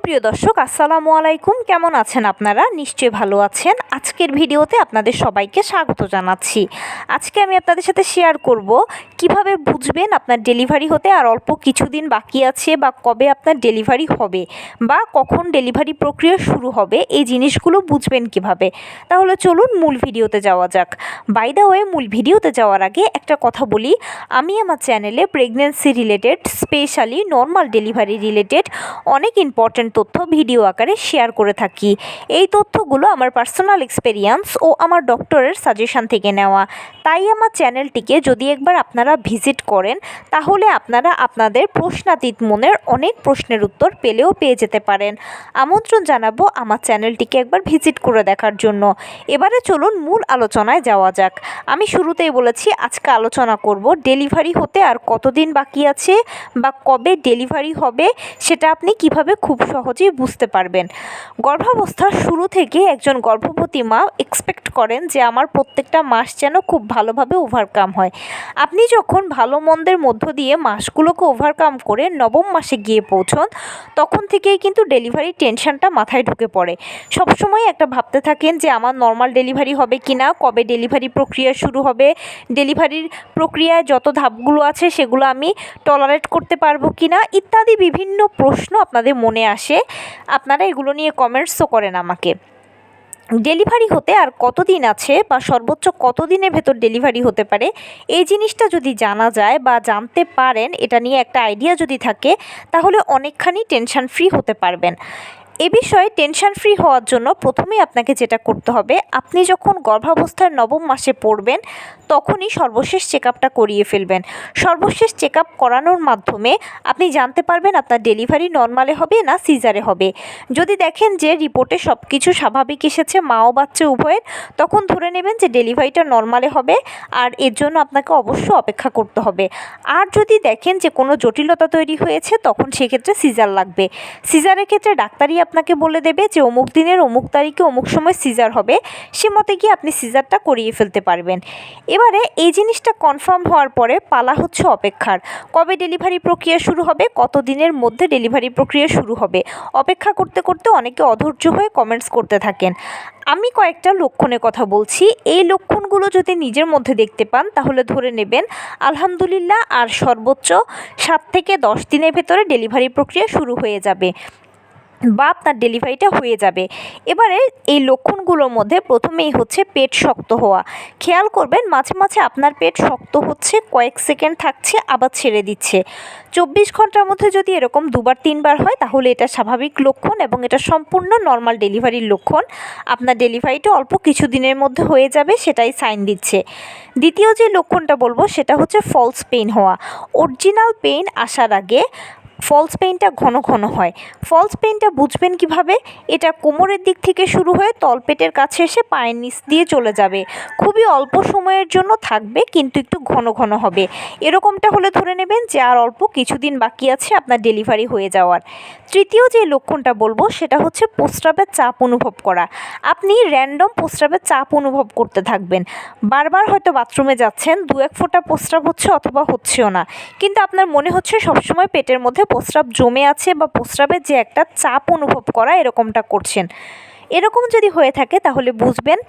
সুপ্রিয় দর্শক, আসসালামু আলাইকুম। কেমন আছেন আপনারা? নিশ্চয়ই ভালো আছেন। আজকের ভিডিওতে আপনাদের সবাইকে স্বাগত জানাচ্ছি। আজকে আমি আপনাদের সাথে শেয়ার করব কিভাবে বুঝবেন আপনার ডেলিভারি হতে আর অল্প কিছুদিন বাকি আছে, বা কবে আপনার ডেলিভারি হবে, বা কখন ডেলিভারি প্রক্রিয়া শুরু হবে, এই জিনিসগুলো বুঝবেন কিভাবে। তাহলে চলুন মূল ভিডিওতে যাওয়া যাক। বাই দ্য ওয়ে, মূল ভিডিওতে যাওয়ার আগে একটা কথা বলি, আমি আমার চ্যানেলে pregnancy related, specially normal delivery related অনেক ইম্পর্ট্যান্ট তথ্য ভিডিও আকারে শেয়ার করে থাকি। এই তথ্যগুলো আমার পার্সোনাল এক্সপেরিয়েন্স ও আমার ডক্টরের সাজেশন থেকে নেওয়া। তাই আমার চ্যানেলটিকে যদি একবার আপনারা ভিজিট করেন, তাহলে আপনারা আপনাদের প্রশ্নাতীত মনের অনেক প্রশ্নের উত্তর পেয়ে যেতে পারেন। আমন্ত্রণ জানাবো আমার চ্যানেলটিকে একবার ভিজিট করে দেখার জন্য। এবারে চলুন মূল আলোচনায় যাওয়া যাক। আমি শুরুতেই বলেছি আজকে আলোচনা করব ডেলিভারি হতে আর কতদিন বাকি আছে, বা কবে ডেলিভারি হবে সেটা আপনি কিভাবে খুব সহজেই বুঝতে পারবেন। গর্ভাবস্থার শুরু থেকে একজন গর্ভবতী মা এক্সপেক্ট করেন যে আমার প্রত্যেকটা মাস যেন খুব ভালোভাবে ওভারকাম হয়। আপনি যখন ভালো মন্দের মধ্য দিয়ে মাসগুলোকে ওভারকাম করে নবম মাসে গিয়ে পৌঁছন, তখন থেকেই কিন্তু ডেলিভারি টেনশনটা মাথায় ঢুকে পড়ে। সবসময় একটা ভাবতে থাকেন যে আমার নর্মাল ডেলিভারি হবে কি না, কবে ডেলিভারি প্রক্রিয়া শুরু হবে, ডেলিভারির প্রক্রিয়ায় যত ধাপগুলো আছে সেগুলো আমি টলারেট করতে পারবো কি না, ইত্যাদি বিভিন্ন প্রশ্ন আপনাদের মনে আসে। আপনারা এগুলো নিয়ে কমেন্টসও করেন আমাকে। ডেলিভারি হতে আর কতদিন আছে, বা সর্বোচ্চ কতদিনের ভেতর ডেলিভারি হতে পারে, এই জিনিসটা যদি জানা যায় বা জানতে পারেন, এটা নিয়ে একটা আইডিয়া যদি থাকে, তাহলে অনেকখানি টেনশন ফ্রি হতে পারবেন। এ বিষয়ে টেনশন ফ্রি হওয়ার জন্য প্রথমেই আপনাকে যেটা করতে হবে, আপনি যখন গর্ভাবস্থার নবম মাসে পড়বেন, তখনই সর্বশেষ চেক আপটা করিয়ে ফেলবেন। সর্বশেষ চেক আপ করানোর মাধ্যমে আপনি জানতে পারবেন আপনার ডেলিভারি নর্মালে হবে না সিজারে হবে। যদি দেখেন যে রিপোর্টে সব কিছু স্বাভাবিক এসেছে, মা ও বাচ্চা উভয়ের, তখন ধরে নেবেন যে ডেলিভারিটা নর্মালে হবে, আর এর জন্য আপনাকে অবশ্য অপেক্ষা করতে হবে। আর যদি দেখেন যে কোনো জটিলতা তৈরি হয়েছে, তখন সেক্ষেত্রে সিজার লাগবে। সিজারের ক্ষেত্রে ডাক্তারই আপনাকে বলে দেবে যে অমুক দিনের অমুক তারিখে অমুক সময় সিজার হবে, সে মতে গিয়ে আপনি সিজারটা করিয়ে ফেলতে পারবেন। এবারে এই জিনিসটা কনফার্ম হওয়ার পরে পালা হচ্ছে অপেক্ষার। কবে ডেলিভারি প্রক্রিয়া শুরু হবে, কত দিনের মধ্যে ডেলিভারি প্রক্রিয়া শুরু হবে। অপেক্ষা করতে করতে অনেকে অধৈর্য হয়ে কমেন্টস করতে থাকেন। আমি কয়েকটা লক্ষণের কথা বলছি। এই লক্ষণগুলো যদি নিজের মধ্যে দেখতে পান, তাহলে ধরে নেবেন আলহামদুলিল্লাহ আর সর্বোচ্চ 7 থেকে 10 দিনের ভেতরে ডেলিভারি প্রক্রিয়া শুরু হয়ে যাবে, বা আপনার ডেলিভারিটা হয়ে যাবে। এবারে এই লক্ষণগুলোর মধ্যে প্রথমেই হচ্ছে পেট শক্ত হওয়া। খেয়াল করবেন মাঝে মাঝে আপনার পেট শক্ত হচ্ছে, কয়েক সেকেন্ড থাকছে আবার ছেড়ে দিচ্ছে। 24 ঘন্টার মধ্যে যদি এরকম 2-3 বার হয়, তাহলে এটা স্বাভাবিক লক্ষণ এবং এটা সম্পূর্ণ নর্মাল ডেলিভারির লক্ষণ। আপনার ডেলিভারিটা অল্প কিছু দিনের মধ্যে হয়ে যাবে, সেটাই সাইন দিচ্ছে। দ্বিতীয় যে লক্ষণটা বলবো সেটা হচ্ছে ফলস পেইন হওয়া। অরিজিনাল পেইন আসার আগে ফলস পেইনটা ঘন ঘন হয়। ফলস পেইনটা বুঝবেন কিভাবে? এটা কোমরের দিক থেকে শুরু হয়ে তলপেটের কাছে এসে পায়ের নিচ দিয়ে চলে যাবে। খুবই অল্প সময়ের জন্য থাকবে, কিন্তু একটু ঘন ঘন হবে। এরকমটা হলে ধরে নেবেন যে আর অল্প কিছুদিন বাকি আছে আপনার ডেলিভারি হয়ে যাওয়ার। তৃতীয় যে লক্ষণটা বলবো সেটা হচ্ছে প্রস্রাবের চাপ অনুভব করা। আপনি র্যান্ডম প্রস্রাবের চাপ অনুভব করতে থাকবেন। বারবার হয়তো বাথরুমে যাচ্ছেন, 2-1 ফোঁটা প্রস্রাব হচ্ছে অথবা হচ্ছেও না, কিন্তু আপনার মনে হচ্ছে সবসময় পেটের মধ্যে প্রস্রাব জমে আছে, বা প্রস্রাবের যে একটা চাপ অনুভব করা, এরকমটা করছেন। এরকম যদি হয়ে থাকে, তাহলে বুঝবেন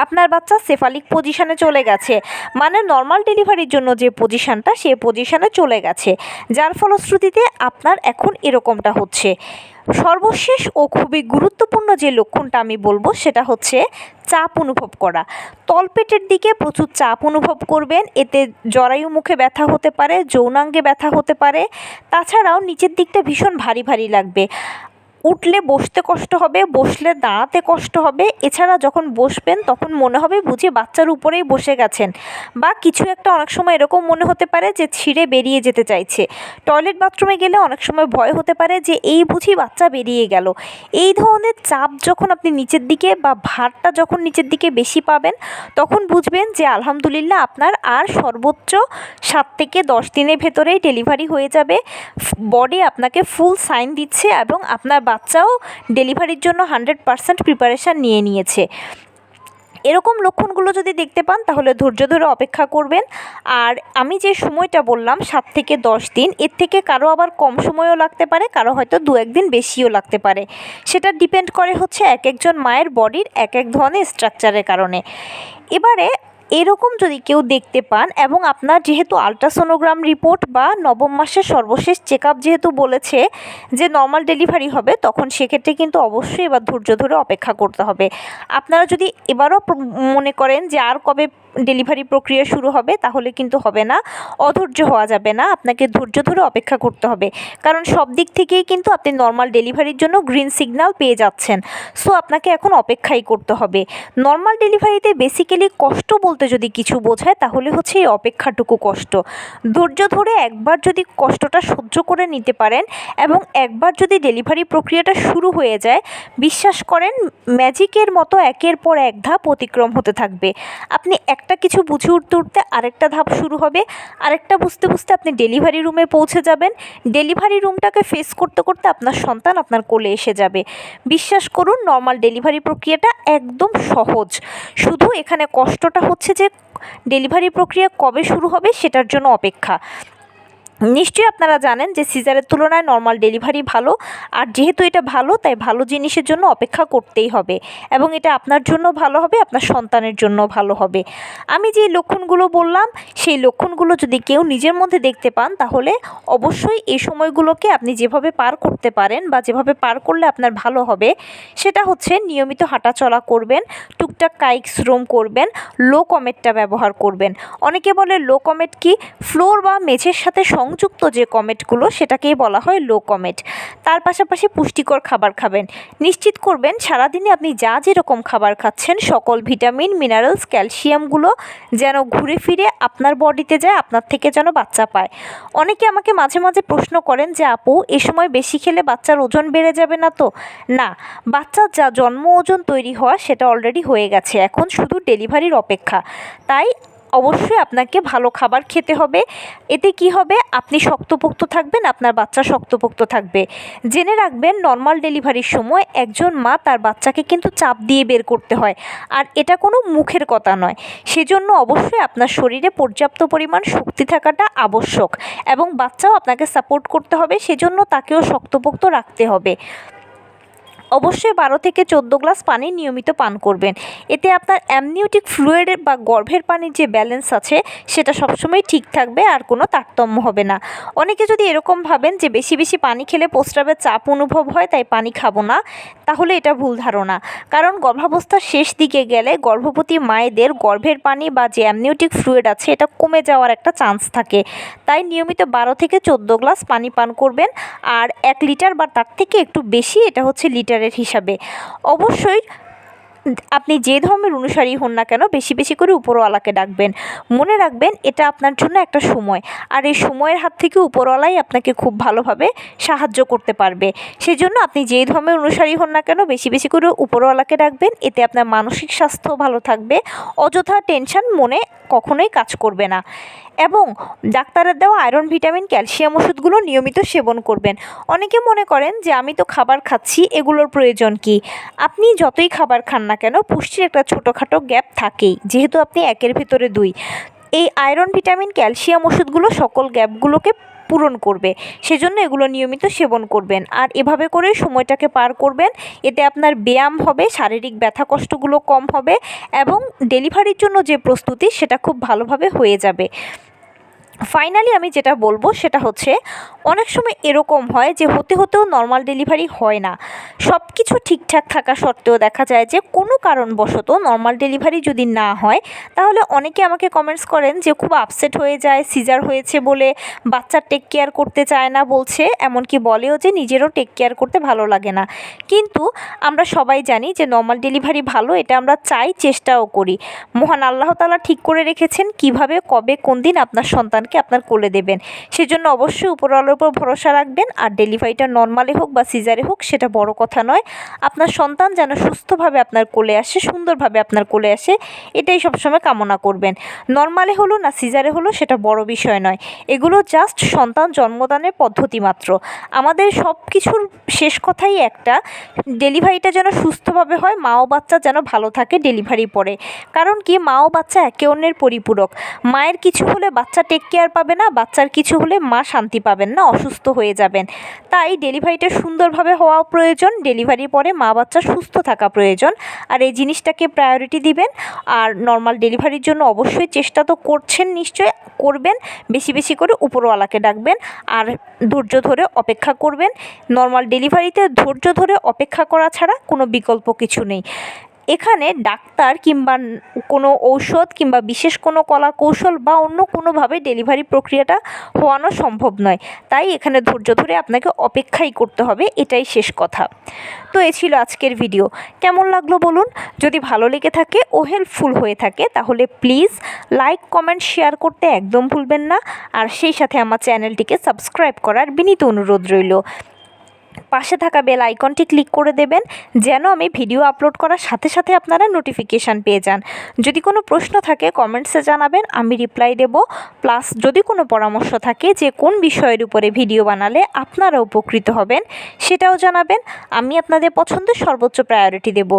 আপনার বাচ্চা সেফালিক পজিশনে চলে গেছে, মানে নর্মাল ডেলিভারির জন্য যে পজিশনটা, সেই পজিশনে চলে গেছে, যার ফলশ্রুতিতে আপনার এখন এরকমটা হচ্ছে। সর্বশেষ ও খুবই গুরুত্বপূর্ণ যে লক্ষণটা আমি বলবো সেটা হচ্ছে চাপ অনুভব করা। তলপেটের দিকে প্রচুর চাপ অনুভব করবেন, এতে জরায়ু মুখে ব্যথা হতে পারে, যৌনাঙ্গে ব্যথা হতে পারে। তাছাড়াও নিচের দিকটা ভীষণ ভারী ভারী লাগবে। উঠলে বসতে কষ্ট হবে, বসলে দাঁড়াতে কষ্ট হবে। এছাড়া যখন বসবেন তখন মনে হবে বুঝি বাচ্চার উপরেই বসে গেছেন, বা কিছু একটা অনেক সময় এরকম মনে হতে পারে যে ছিঁড়ে বেরিয়ে যেতে চাইছে। টয়লেট বাথরুমে গেলে অনেক সময় ভয় হতে পারে যে এই বুঝি বাচ্চা বেরিয়ে গেল। এই ধরনের চাপ যখন আপনি নিচের দিকে, বা ভারটা যখন নিচের দিকে বেশি পাবেন, তখন বুঝবেন যে আলহামদুলিল্লাহ আপনার আর সর্বোচ্চ 7 থেকে 10 দিনের ভেতরেই ডেলিভারি হয়ে যাবে। বডি আপনাকে ফুল সাইন দিচ্ছে, এবং আপনার বাচ্চাও ডেলিভারির জন্য 100% প্রিপারেশান নিয়ে নিয়েছে। এরকম লক্ষণগুলো যদি দেখতে পান তাহলে ধৈর্য ধরে অপেক্ষা করবেন। আর আমি যে সময়টা বললাম 7 থেকে 10 দিন, এর থেকে কারো আবার কম সময়ও লাগতে পারে, কারো হয়তো 2-1 দিন বেশিও লাগতে পারে। সেটা ডিপেন্ড করে হচ্ছে এক একজন মায়ের বডির এক এক ধরনের স্ট্রাকচারের কারণে। এবারে এরকম যদি কেউ দেখতে পান এবং আপনার যেহেতু আলট্রাসোনোগ্রাম রিপোর্ট বা নবম মাসের সর্বশেষ চেক আপ যেহেতু বলেছে যে নর্মাল ডেলিভারি হবে, তখন সেক্ষেত্রে কিন্তু অবশ্যই এবার ধৈর্য ধরে অপেক্ষা করতে হবে। আপনারা যদি এবারও মনে করেন যে আর কবে ডেলিভারি প্রক্রিয়া শুরু হবে, তাহলে কিন্তু হবে না, অধৈর্য হওয়া যাবে না, আপনাকে ধৈর্য ধরে অপেক্ষা করতে হবে। কারণ সব দিক থেকেই কিন্তু আপনি নর্মাল ডেলিভারির জন্য গ্রিন সিগন্যাল পেয়ে যাচ্ছেন। সো আপনাকে এখন অপেক্ষাই করতে হবে। নর্মাল ডেলিভারিতে বেসিক্যালি কষ্ট বলতে যদি কিছু বোঝায় তাহলে হচ্ছে এই অপেক্ষাটুকু কষ্ট। ধৈর্য ধরে একবার যদি কষ্টটা সহ্য করে নিতে পারেন এবং একবার যদি ডেলিভারি প্রক্রিয়াটা শুরু হয়ে যায়, বিশ্বাস করেন ম্যাজিকের মতো একের পর এক ধাপ অতিক্রম হতে থাকবে। আপনি একটা কিছু বুঝে উঠতে উঠতে আরেকটা ধাপ শুরু হবে, আরেকটা বুঝতে বুঝতে আপনি ডেলিভারি রুমে পৌঁছে যাবেন। ডেলিভারি রুমটাকে ফেস করতে করতে আপনার সন্তান আপনার কোলে এসে যাবে। বিশ্বাস করুন, নর্মাল ডেলিভারি প্রক্রিয়াটা একদম সহজ। শুধু এখানে কষ্টটা হচ্ছে যে ডেলিভারি প্রক্রিয়া কবে শুরু হবে সেটার জন্য অপেক্ষা। নিশ্চয়ই আপনারা জানেন যে সিজারের তুলনায় নর্মাল ডেলিভারি ভালো, আর যেহেতু এটা ভালো তাই ভালো জিনিসের জন্য অপেক্ষা করতেই হবে এবং এটা আপনার জন্য ভালো হবে, আপনার সন্তানের জন্য ভালো হবে। আমি যে লক্ষণগুলো বললাম সেই লক্ষণগুলো যদি কেউ নিজের মধ্যে দেখতে পান তাহলে অবশ্যই এই সময়গুলোকে আপনি যেভাবে পার করতে পারেন বা যেভাবে পার করলে আপনার ভালো হবে সেটা হচ্ছে নিয়মিত হাঁটাচলা করবেন, টুকটাক কায়িক শ্রম করবেন, লো কমেটটা ব্যবহার করবেন। অনেকে বলে লো কমেট কি? ফ্লোর বা মেঝের সাথে সংযুক্ত যে কমেটগুলো সেটাকেই বলা হয় লো কমেট। তার পাশাপাশি পুষ্টিকর খাবার খাবেন। নিশ্চিত করবেন সারাদিনে আপনি যা যেরকম খাবার খাচ্ছেন সকল ভিটামিন, মিনারেলস, ক্যালসিয়ামগুলো যেন ঘুরে ফিরে আপনার বডিতে যায়, আপনার থেকে যেন বাচ্চা পায়। অনেকে আমাকে মাঝে মাঝে প্রশ্ন করেন যে আপু, এ সময় বেশি খেলে বাচ্চার ওজন বেড়ে যাবে না তো? না, বাচ্চার যা জন্ম ওজন তৈরি হওয়া সেটা অলরেডি হয়ে গেছে, এখন শুধু ডেলিভারির অপেক্ষা। তাই অবশ্যই আপনাকে ভালো খাবার খেতে হবে। এতে কি হবে? আপনি শক্তপোক্ত থাকবেন, আপনার বাচ্চা শক্তপোক্ত থাকবে। জেনে রাখবেন নর্মাল ডেলিভারির সময় একজন মা তার বাচ্চাকে কিন্তু চাপ দিয়ে বের করতে হয়, আর এটা কোনো মুখের কথা নয়। সেজন্য অবশ্যই আপনার শরীরে পর্যাপ্ত পরিমাণ শক্তি থাকাটা আবশ্যক এবং বাচ্চাও আপনাকে সাপোর্ট করতে হবে, সেজন্য তাকেও শক্তপোক্ত রাখতে হবে। অবশ্যই 12 থেকে 14 গ্লাস পানি নিয়মিত পান করবেন। এতে আপনার অ্যামনিওটিক ফ্লুইডের বা গর্ভের পানির যে ব্যালেন্স আছে সেটা সবসময় ঠিক থাকবে, আর কোনো তারতম্য হবে না। অনেকে যদি এরকম ভাবেন যে বেশি বেশি পানি খেলে প্রস্রাবের চাপ অনুভব হয় তাই পানি খাবো না, তাহলে এটা ভুল ধারণা। কারণ গর্ভাবস্থার শেষ দিকে গেলে গর্ভবতী মায়েদের গর্ভের পানি বা যে অ্যামনিওটিক ফ্লুইড আছে এটা কমে যাওয়ার একটা চান্স থাকে। তাই নিয়মিত 12 থেকে 14 গ্লাস পানি পান করবেন, আর 1 লিটার বা তার থেকে একটু বেশি, এটা হচ্ছে লিটারের হিসাবে। অবশ্যই আপনি যে ধর্মের অনুসারী হন না কেন বেশি বেশি করে উপরওয়ালাকে ডাকবেন। মনে রাখবেন এটা আপনার জন্য একটা সময়, আর এই সময়ের হাত থেকে উপরওয়ালাই আপনাকে খুব ভালোভাবে সাহায্য করতে পারবে। সেজন্য আপনি যেই ধর্মের অনুসারী হন না কেন বেশি বেশি করে উপরওয়ালাকে ডাকবেন। এতে আপনার মানসিক স্বাস্থ্য ভালো থাকবে, অযথা টেনশন মনে কখনোই কাজ করবে না। এবং ডাক্তারের দেওয়া আয়রন, ভিটামিন, ক্যালসিয়াম ওষুধগুলো নিয়মিত সেবন করবেন। অনেকে মনে করেন যে আমি তো খাবার খাচ্ছি, এগুলোর প্রয়োজন কি? আপনি যতই খাবার খান না কেন পুষ্টির একটা ছোটোখাটো গ্যাপ থাকেই, যেহেতু আপনি 1-এর ভিতরে 2। এই আয়রন, ভিটামিন, ক্যালসিয়াম ওষুধগুলো সকল গ্যাপগুলোকে পূরণ করবে, সেজন্য এগুলো নিয়মিত সেবন করবেন। আর এভাবে করে সময়টাকে পার করবেন। এতে আপনার ব্যায়াম হবে, শারীরিক ব্যথা কষ্টগুলো কম হবে এবং ডেলিভারির জন্য যে প্রস্তুতি সেটা খুব ভালোভাবে হয়ে যাবে। ফাইনালি আমি যেটা বলবো সেটা হচ্ছে, অনেক সময় এরকম হয় যে হতে হতেও নর্মাল ডেলিভারি হয় না। সব কিছু ঠিকঠাক থাকা সত্ত্বেও দেখা যায় যে কোনো কারণবশত নর্মাল ডেলিভারি যদি না হয়, তাহলে অনেকে আমাকে কমেন্টস করেন যে খুব আপসেট হয়ে যায়, সিজার হয়েছে বলে বাচ্চার টেক কেয়ার করতে চায় না বলছে, এমনকি বলেও যে নিজেরও টেক কেয়ার করতে ভালো লাগে না। কিন্তু আমরা সবাই জানি যে নর্মাল ডেলিভারি ভালো, এটা আমরা চাই, চেষ্টাও করি। মহান আল্লাহ তাআলা ঠিক করে রেখেছেন কিভাবে, কবে, কোন দিন আপনার সন্তান সন্তানকে আপনার কোলে দেবেন। সেজন্য অবশ্যই উপরওয়ালার উপর ভরসা রাখবেন। আর ডেলিভারিটা নর্মালে হোক বা সিজারে হোক সেটা বড় কথা নয়, আপনার সন্তান যেন সুস্থভাবে আপনার কোলে আসে, সুন্দরভাবে আপনার কোলে আসে, এটাই সবসময় কামনা করবেন। নর্মালে হলো না সিজারে হলো সেটা বড় বিষয় নয়, এগুলো জাস্ট সন্তান জন্মদানের পদ্ধতি মাত্র। আমাদের সব কিছুর শেষ কথাই একটা, ডেলিভারিটা যেন সুস্থভাবে হয়, মা ও বাচ্চা যেন ভালো থাকে ডেলিভারি পরে। কারণ কি, মা ও বাচ্চা একে অন্যের পরিপূরক। মায়ের কিছু হলে বাচ্চা টেক কেয়ার পাবে না, বাচ্চার কিছু হলে মা শান্তি পাবেন না, অসুস্থ হয়ে যাবেন। তাই ডেলিভারিটা সুন্দরভাবে হওয়াও প্রয়োজন, ডেলিভারি পরে মা বাচ্চা সুস্থ থাকা প্রয়োজন। আর এই জিনিসটাকে প্রায়োরিটি দিবেন। আর নর্মাল ডেলিভারির জন্য অবশ্যই চেষ্টা তো করছেন, নিশ্চয় করবেন, বেশি বেশি করে উপরওয়ালাকে ডাকবেন আর ধৈর্য ধরে অপেক্ষা করবেন। নর্মাল ডেলিভারিতে ধৈর্য ধরে অপেক্ষা করা ছাড়া কোনো বিকল্প কিছু নেই। এখানে ডাক্তার কিংবা কোনো ঔষধ কিংবা বিশেষ কোনো কলা কৌশল বা অন্য কোনোভাবে ডেলিভারি প্রক্রিয়াটা হওয়ানো সম্ভব নয়। তাই এখানে ধৈর্য ধরে আপনাকে অপেক্ষাই করতে হবে, এটাই শেষ কথা। তো এ ছিল আজকের ভিডিও। কেমন লাগলো বলুন? যদি ভালো লেগে থাকে ও হেল্পফুল হয়ে থাকে তাহলে প্লিজ লাইক, কমেন্ট, শেয়ার করতে একদম ভুলবেন না। আর সেই সাথে আমার চ্যানেলটিকে সাবস্ক্রাইব করার বিনীত অনুরোধ রইল। পাশে থাকা বেল আইকনটি ক্লিক করে দেবেন যেন আমি ভিডিও আপলোড করার সাথে সাথে আপনারা নোটিফিকেশান পেয়ে যান। যদি কোনো প্রশ্ন থাকে কমেন্টসে জানাবেন, আমি রিপ্লাই দেব। প্লাস যদি কোনো পরামর্শ থাকে যে কোন বিষয়ের উপরে ভিডিও বানালে আপনারা উপকৃত হবেন সেটাও জানাবেন, আমি আপনাদের পছন্দের সর্বোচ্চ প্রায়োরিটি দেব।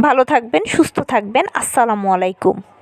ভালো থাকবেন, সুস্থ থাকবেন। আসসালামু আলাইকুম।